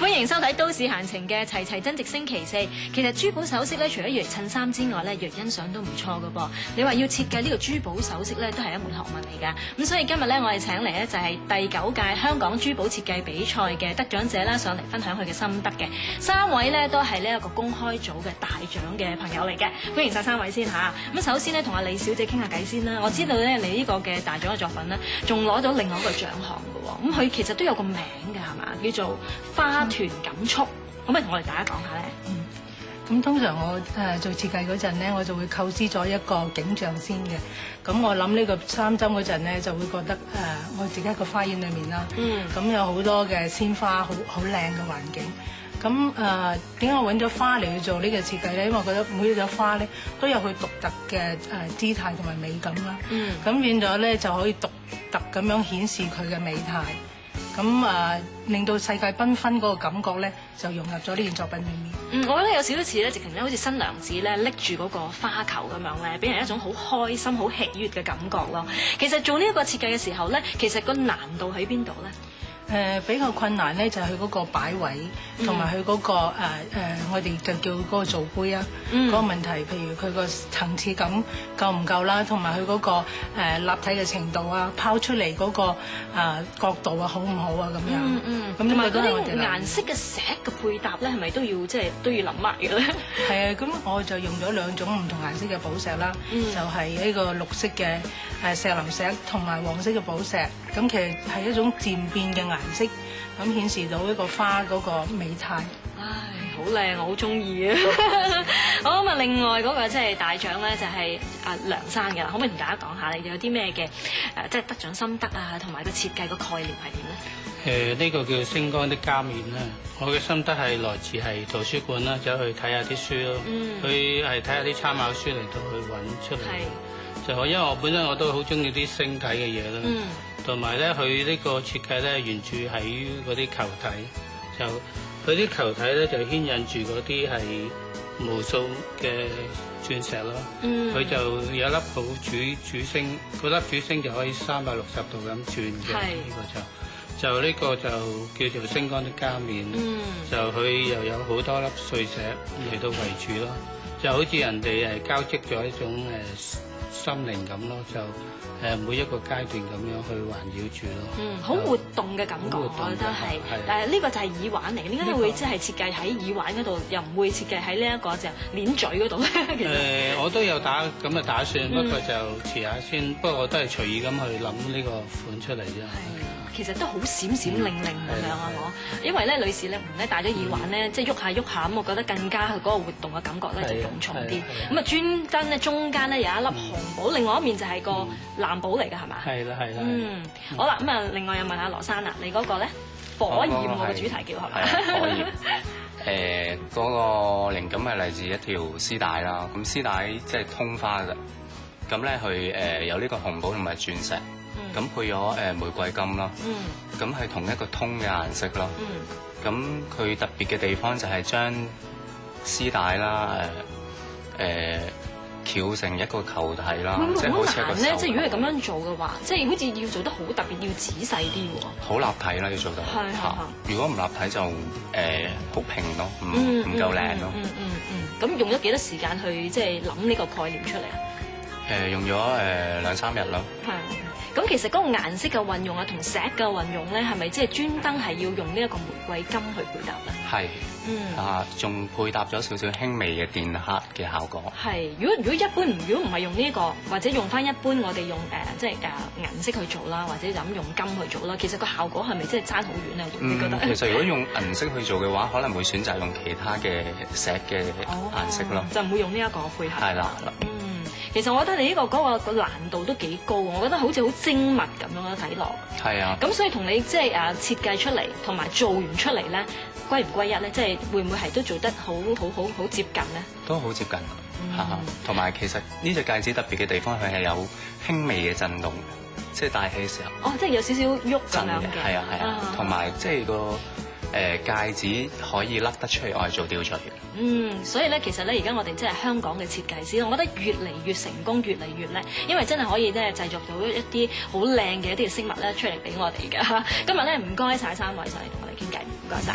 歡迎收睇《都市閒情》嘅齊齊增值星期四。其實珠寶首飾咧，除咗要嚟襯衫之外咧，要嚟欣賞都唔錯㗎噃。你話要設計呢個珠寶首飾咧，都係一門學問嚟㗎。咁所以今日咧，我哋請嚟咧就係第9屆香港珠寶設計比賽嘅得獎者啦，上嚟分享佢嘅心得嘅。3位咧都係呢一個公開組嘅大獎嘅朋友嚟嘅。歡迎晒3位先嚇。咁首先咧，同阿李小姐傾下偈先啦。我知道咧，你呢個嘅大獎嘅作品咧，仲攞到另外一個獎項㗎喎。咁佢其實都有個名㗎，係嘛？叫做花團錦束。可唔可以同我哋大家講下咧？咁通常我做設計嗰陣咧，我就會構思咗一個景象先嘅。咁我諗呢個3針嗰陣咧，就會覺得我自己一個花園裏面啦。咁有好多嘅鮮花，好靚嘅環境。咁點解我揾咗花嚟去做呢個設計咧？因為我覺得每一朵花咧都有佢獨特嘅姿態同埋美感啦。咁變咗咧就可以獨特咁樣顯示佢嘅美態。咁令到世界繽紛嗰個感覺咧，就融入咗呢件作品裏面。我覺得有少少似咧，直情咧好似新娘子咧拎住嗰個花球咁樣咧，俾人一種好開心、好喜悅嘅感覺咯。其實做呢一個設計嘅時候咧，其實個難度喺邊度咧？比較困難咧，就係佢嗰個擺位，同埋佢嗰個我哋就叫嗰個造杯啊，嗰個問題，譬如佢個層次感夠唔夠啦，同埋佢嗰個立體嘅程度啊，拋出嚟嗰個角度啊，好唔好啊咁樣。咁同埋嗰啲顏色嘅石嘅配搭咧，係咪都要都要諗埋嘅咧？係啊，咁我就用咗2種唔同顏色嘅寶石啦，就係呢個綠色嘅石林石同埋黃色嘅寶石。咁其實係一種漸變嘅顏色，咁顯示到一個花嗰個美態。唉，好靚，我好中意啊！好咁啊，另外嗰個即係大獎咧，就係梁生嘅啦。可唔可以同大家講下你哋有啲咩嘅即係得獎心得啊，同埋個設計個概念係點咧？呢個叫星光的加冕啦。我嘅心得係來自係圖書館啦，走去睇下啲書咯。佢係睇下啲參考書嚟到去揾出嚟。就因為我本身我都好中意啲星體嘅嘢啦。同埋咧，佢呢個設計咧，原著喺嗰啲球體，就佢啲球體咧就牽引住嗰啲係無數嘅鑽石咯。佢就有一粒好主星，嗰粒主星就可以360度咁轉嘅。呢個就叫做星光的加冕。就佢又有好多粒碎石嚟到圍住咯，就好似人哋交織咗一種心靈咁咯，就每一個階段咁樣去環繞住咯。好活動嘅感覺，我覺得係。但係呢個就係耳環嚟嘅，點解會即係設計喺耳環嗰度，又唔會設計喺呢一個就鏈嘴嗰度咧？我都有咁嘅打算，不過就遲下先。不過我都係隨意咁去諗呢個款出嚟啫。其實都好閃閃靈靈咁樣啊！因為咧女士咧戴咗耳環咧，即係喐下喐下咁，我覺得更加佢嗰個活動嘅感覺咧就重啲。咁啊專登咧中間咧有一粒紅寶，另外一面就係個藍寶嚟㗎，係嘛？係啦。好啦，咁啊另外又問下羅生啦，你嗰個咧火焰我嘅主題叫係咪？火焰。嗰個靈感係嚟自一條絲帶啦。咁絲帶即係通花㗎。咁咧佢有呢個紅寶同埋鑽石。咁配咗玫瑰金咯，咁係同一個通嘅顏色咯。咁佢特別嘅地方就係將絲帶啦，翹成一個球體啦，即係好似一個手。咧，即係如果係咁樣做嘅話，即係好似要做得好特別，要仔細啲喎。好立體啦，要做得。如果唔立體就好平咯，唔夠靚咯。咁用咗幾多時間去即係諗呢個概念出嚟啊？用咗2-3日咯。咁其實嗰個顏色嘅運用啊，同石嘅運用咧，係咪即係專登係要用呢一個玫瑰金去配搭咧？係，仲配搭咗少少輕微嘅電黑嘅效果。係，如果一般如果唔係用呢一個，或者用翻一般我哋用即係銀色去做啦，或者就咁用金去做啦，其實個效果係咪真係爭好遠咧？你覺得？其實如果用銀色去做嘅話，可能會選擇用其他嘅石嘅顏色咯，就唔會用呢一個配合。係啦。其實我覺得你呢個個難度都幾高，我覺得好似好精密咁樣睇落。係啊。咁所以同你即係設計出嚟同埋做完出嚟咧，歸唔歸一咧？即係會唔會係都做得好接近咧？都好接近。同埋其實呢隻戒指特別嘅地方，佢係有輕微嘅震動，即係戴起嘅時候。即係有少少喐咁樣嘅。係啊。同埋即係個戒指可以甩得出嚟，我係做吊墜嘅。所以咧，其實咧，而家我哋即係香港嘅設計師，我覺得越嚟越成功，越嚟越叻，因為真係可以咧製作到一啲好靚嘅一啲嘅飾物咧出嚟俾我哋㗎。今日咧唔該晒3位上嚟同我哋傾偈，唔該晒。